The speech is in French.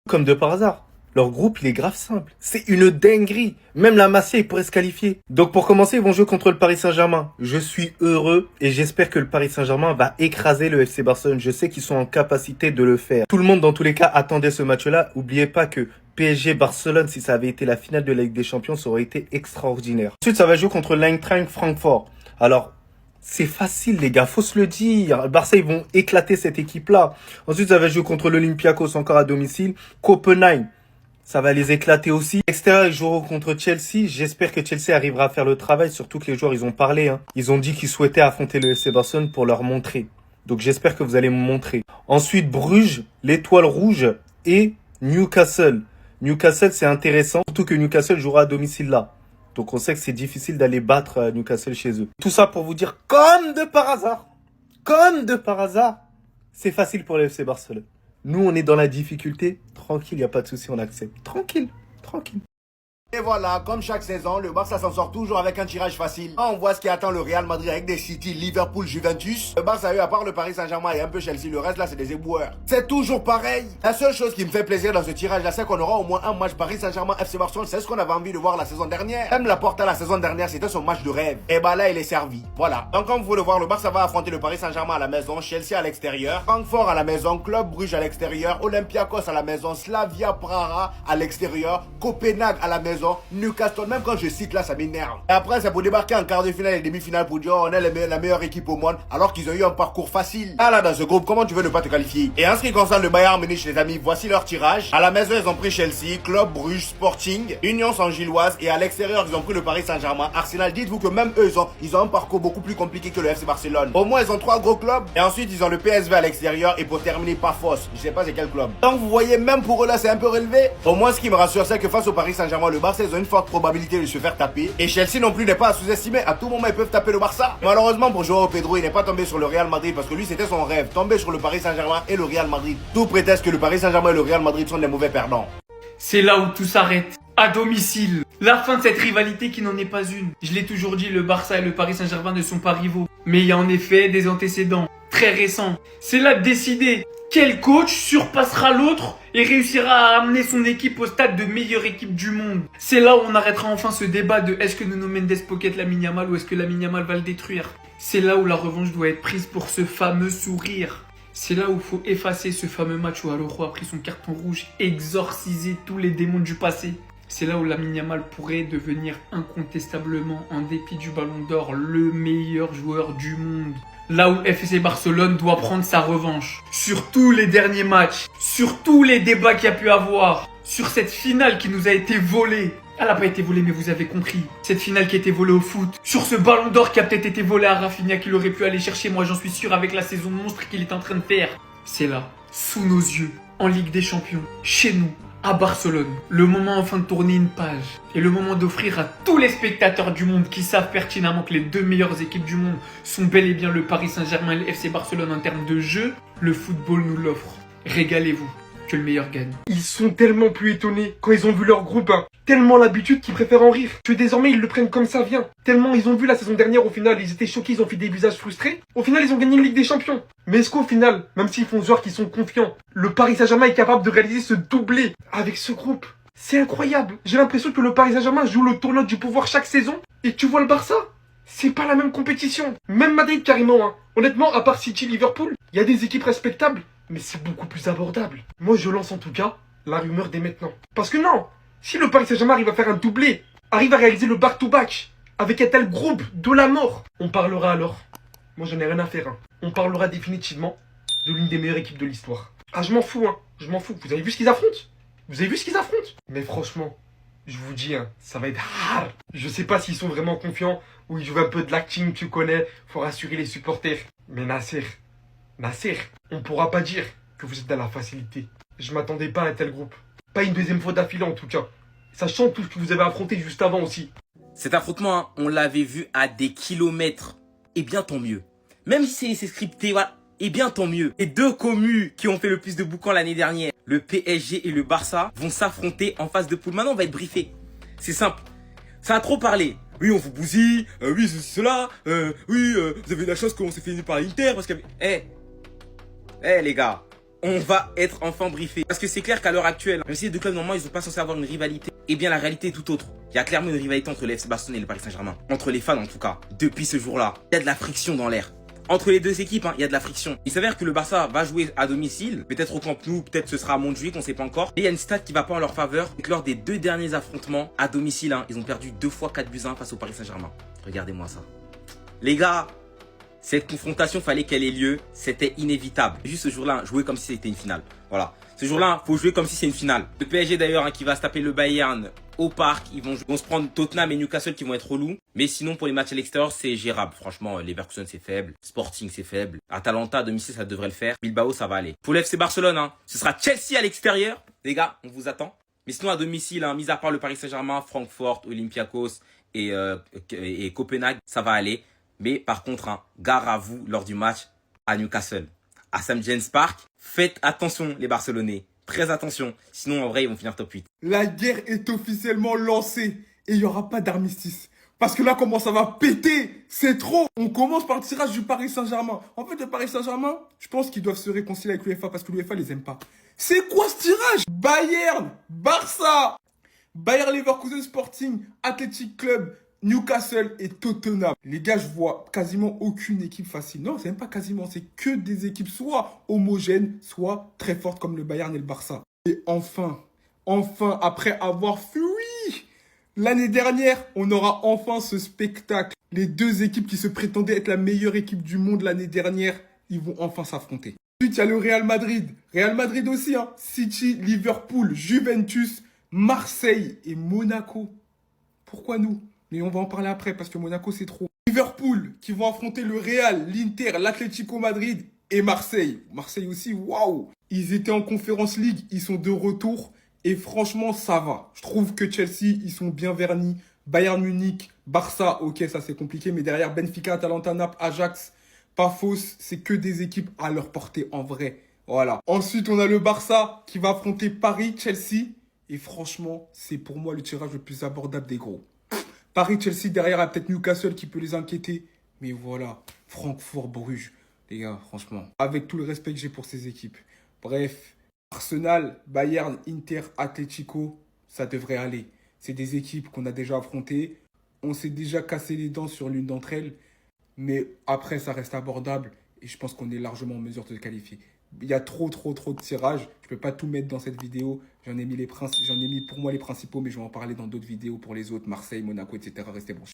Comme de par hasard. Leur groupe, il est grave simple. C'est une dinguerie. Même la Masia, ils pourraient se qualifier. Donc pour commencer, ils vont jouer contre le Paris Saint-Germain. Je suis heureux et j'espère que le Paris Saint-Germain va écraser le FC Barcelone. Je sais qu'ils sont en capacité de le faire. Tout le monde, dans tous les cas, attendait ce match-là. Oubliez pas que PSG-Barcelone, si ça avait été la finale de la Ligue des Champions, ça aurait été extraordinaire. Ensuite, ça va jouer contre l'Eintracht Francfort. Alors, c'est facile, les gars, faut se le dire. Le Barça, ils vont éclater cette équipe-là. Ensuite, ça va jouer contre l'Olympiakos, encore à domicile. Copenhague, ça va les éclater aussi. Extérieur, ils joueront contre Chelsea. J'espère que Chelsea arrivera à faire le travail, surtout que les joueurs, ils ont parlé. Ils ont dit qu'ils souhaitaient affronter le FC Barcelone pour leur montrer. Donc j'espère que vous allez me montrer. Ensuite, Bruges, l'Étoile Rouge et Newcastle. Newcastle, c'est intéressant, surtout que Newcastle jouera à domicile là. Donc on sait que c'est difficile d'aller battre Newcastle chez eux. Tout ça pour vous dire, comme de par hasard, c'est facile pour le FC Barcelone. Nous, on est dans la difficulté. Tranquille, il n'y a pas de souci, on accepte. Tranquille. Et voilà, comme chaque saison, le Barça s'en sort toujours avec un tirage facile. Quand on voit ce qui attend le Real Madrid avec des City, Liverpool, Juventus, le Barça a eu, à part le Paris Saint-Germain et un peu Chelsea, le reste là c'est des éboueurs. C'est toujours pareil. La seule chose qui me fait plaisir dans ce tirage là, c'est qu'on aura au moins un match Paris Saint-Germain FC Barcelone. C'est ce qu'on avait envie de voir la saison dernière. Même la Porta la saison dernière, c'était son match de rêve. Et bah là, il est servi. Voilà. Donc comme vous le voir, le Barça va affronter le Paris Saint-Germain à la maison, Chelsea à l'extérieur, Francfort à la maison, Club Bruges à l'extérieur, Olympiakos à la maison, Slavia Praha à l'extérieur, Copenhague à la maison, Newcastle. Même quand je cite là, ça m'énerve. Et après, c'est pour débarquer en quart de finale et demi-finale pour dire on est la meilleure équipe au monde alors qu'ils ont eu un parcours facile. Ah là, dans ce groupe, comment tu veux ne pas te qualifier? Et en ce qui concerne le Bayern Munich, les amis, voici leur tirage. À la maison, ils ont pris Chelsea, Club Bruges, Sporting, Union Saint-Gilloise et à l'extérieur, ils ont pris le Paris Saint-Germain. Arsenal, dites-vous que même eux, ils ont un parcours beaucoup plus compliqué que le FC Barcelone. Au moins, ils ont 3 gros clubs et ensuite, ils ont le PSV à l'extérieur et pour terminer, Pafos. Je sais pas c'est quel club. Donc, vous voyez, même pour eux là, c'est un peu relevé. Au moins, ce qui me rassure, c'est que face au Paris Saint-Germain, le Barça, ils ont une forte probabilité de se faire taper. Et Chelsea non plus n'est pas à sous-estimer. À tout moment, ils peuvent taper le Barça. Malheureusement pour Joao Pedro, il n'est pas tombé sur le Real Madrid parce que lui, c'était son rêve. Tomber sur le Paris Saint-Germain et le Real Madrid. Tout prétexte que le Paris Saint-Germain et le Real Madrid sont des mauvais perdants. C'est là où tout s'arrête. À domicile. La fin de cette rivalité qui n'en est pas une. Je l'ai toujours dit, le Barça et le Paris Saint-Germain ne sont pas rivaux. Mais il y a en effet des antécédents très récents. C'est là de décider quel coach surpassera l'autre et réussira à amener son équipe au stade de meilleure équipe du monde. C'est là où on arrêtera enfin ce débat de est-ce que Nuno Mendes pocket Lamine Yamal ou est-ce que Lamine Yamal va le détruire. C'est là où la revanche doit être prise pour ce fameux sourire. C'est là où il faut effacer ce fameux match où Araujo a pris son carton rouge, exorciser tous les démons du passé. C'est là où Lamine Yamal pourrait devenir incontestablement, en dépit du Ballon d'Or, le meilleur joueur du monde. Là où FC Barcelone doit prendre sa revanche. Sur tous les derniers matchs, sur tous les débats qu'il y a pu avoir, sur cette finale qui nous a été volée. Elle n'a pas été volée, mais vous avez compris. Cette finale qui a été volée au foot. Sur ce Ballon d'Or qui a peut-être été volé à Rafinha, qu'il aurait pu aller chercher, moi j'en suis sûr, avec la saison monstre qu'il est en train de faire. C'est là, sous nos yeux, en Ligue des Champions, chez nous, à Barcelone. Le moment enfin de tourner une page. Et le moment d'offrir à tous les spectateurs du monde qui savent pertinemment que les deux meilleures équipes du monde sont bel et bien le Paris Saint-Germain et le FC Barcelone en termes de jeu, le football nous l'offre. Régalez-vous, que le meilleur gagne. Ils sont tellement plus étonnés quand ils ont vu leur groupe. Tellement l'habitude qu'ils préfèrent en rire. Que désormais ils le prennent comme ça vient. Tellement ils ont vu la saison dernière au final, ils étaient choqués, ils ont fait des visages frustrés. Au final ils ont gagné une Ligue des Champions. Mais est-ce qu'au final, même s'ils font genre qu'ils sont confiants, le Paris Saint-Germain est capable de réaliser ce doublé avec ce groupe? C'est incroyable. J'ai l'impression que le Paris Saint-Germain joue le tournoi du pouvoir chaque saison. Et tu vois le Barça, c'est pas la même compétition. Même Madrid carrément. Honnêtement, à part City, Liverpool, il y a des équipes respectables. Mais c'est beaucoup plus abordable. Moi je lance en tout cas la rumeur dès maintenant. Parce que non, si le Paris Saint-Germain arrive à faire un doublé, arrive à réaliser le back-to-back, avec un tel groupe de la mort, on parlera alors. Moi j'en ai rien à faire. On parlera définitivement de l'une des meilleures équipes de l'histoire. Ah je m'en fous je m'en fous. Vous avez vu ce qu'ils affrontent? Vous avez vu ce qu'ils affrontent? Mais franchement, je vous dis, ça va être hard. Je sais pas s'ils sont vraiment confiants ou ils jouent un peu de l'acting, tu connais, faut rassurer les supporters. Mais Nasser, on pourra pas dire que vous êtes dans la facilité. Je m'attendais pas à un tel groupe. Pas une deuxième fois d'affilée en tout cas. Sachant tout ce que vous avez affronté juste avant aussi. Cet affrontement, on l'avait vu à des kilomètres. Et bien tant mieux. Même si c'est scripté, voilà. Et bien tant mieux. Les deux communes qui ont fait le plus de boucans l'année dernière, le PSG et le Barça, vont s'affronter en phase de poule. Maintenant, on va être briefé. C'est simple. Ça a trop parlé. Oui, on vous bousille. Oui, c'est cela. Oui, vous avez eu la chance qu'on s'est fini par l'Inter parce que... Eh les gars. on va être enfin briefé. Parce que c'est clair qu'à l'heure actuelle, même si les deux clubs, normalement, ils sont pas censés avoir une rivalité, eh bien, la réalité est tout autre. Il y a clairement une rivalité entre le FC Barcelone et le Paris Saint-Germain. Entre les fans, en tout cas. Depuis ce jour-là, il y a de la friction dans l'air. Entre les deux équipes, il y a de la friction. Il s'avère que le Barça va jouer à domicile, peut-être au Camp Nou, peut-être ce sera à Montjuic, on sait pas encore. Et il y a une stat qui va pas en leur faveur, c'est que lors des 2 derniers affrontements à domicile, ils ont perdu 2 fois 4-1 face au Paris Saint-Germain. Regardez-moi ça. Les gars, cette confrontation, fallait qu'elle ait lieu, c'était inévitable. Juste ce jour-là, jouer comme si c'était une finale. Voilà. Ce jour-là, faut jouer comme si c'est une finale. Le PSG d'ailleurs, qui va se taper le Bayern au parc, ils vont se prendre Tottenham et Newcastle qui vont être relous. Mais sinon, pour les matchs à l'extérieur, c'est gérable. Franchement, Leverkusen, c'est faible. Sporting, c'est faible. Atalanta, à domicile, ça devrait le faire. Bilbao, ça va aller. Pour le FC Barcelone, ce sera Chelsea à l'extérieur. Les gars, on vous attend. Mais sinon, à domicile, mis à part le Paris Saint-Germain, Francfort, Olympiakos et Copenhague, ça va aller. Mais par contre, gare à vous lors du match à Newcastle, à St. James Park. Faites attention les Barcelonais, très attention, sinon en vrai ils vont finir top 8. La guerre est officiellement lancée et il n'y aura pas d'armistice. Parce que là, comment ça va péter? C'est trop. On commence par le tirage du Paris Saint-Germain. En fait, le Paris Saint-Germain, je pense qu'ils doivent se réconcilier avec l'UEFA parce que l'UEFA les aime pas. C'est quoi ce tirage? Bayern, Barça, Bayer Leverkusen Sporting, Athletic Club, Newcastle et Tottenham. Les gars, je vois quasiment aucune équipe facile. Non, c'est même pas quasiment, c'est que des équipes soit homogènes, soit très fortes comme le Bayern et le Barça. Et enfin, après avoir fui l'année dernière, on aura enfin ce spectacle. Les deux équipes qui se prétendaient être la meilleure équipe du monde l'année dernière, ils vont enfin s'affronter. Ensuite, il y a le Real Madrid. Real Madrid aussi, City, Liverpool, Juventus, Marseille et Monaco. Pourquoi nous? Mais on va en parler après parce que Monaco, c'est trop. Liverpool qui vont affronter le Real, l'Inter, l'Atlético Madrid et Marseille. Marseille aussi, waouh! Ils étaient en Conference League, ils sont de retour. Et franchement, ça va. Je trouve que Chelsea, ils sont bien vernis. Bayern Munich, Barça, ok, ça c'est compliqué. Mais derrière, Benfica, Atalanta, Naples, Ajax, Pafos, c'est que des équipes à leur portée en vrai. Voilà. Ensuite, on a le Barça qui va affronter Paris, Chelsea. Et franchement, c'est pour moi le tirage le plus abordable des gros. Paris-Chelsea, derrière, il y a peut-être Newcastle qui peut les inquiéter. Mais voilà, Francfort-Bruges, les gars, franchement. Avec tout le respect que j'ai pour ces équipes. Bref, Arsenal, Bayern, Inter, Atlético, ça devrait aller. C'est des équipes qu'on a déjà affrontées. On s'est déjà cassé les dents sur l'une d'entre elles. Mais après, ça reste abordable. Et je pense qu'on est largement en mesure de se qualifier. Il y a trop de tirages. Je ne peux pas tout mettre dans cette vidéo. J'en ai mis pour moi les principaux, mais je vais en parler dans d'autres vidéos pour les autres. Marseille, Monaco, etc. Restez branchés.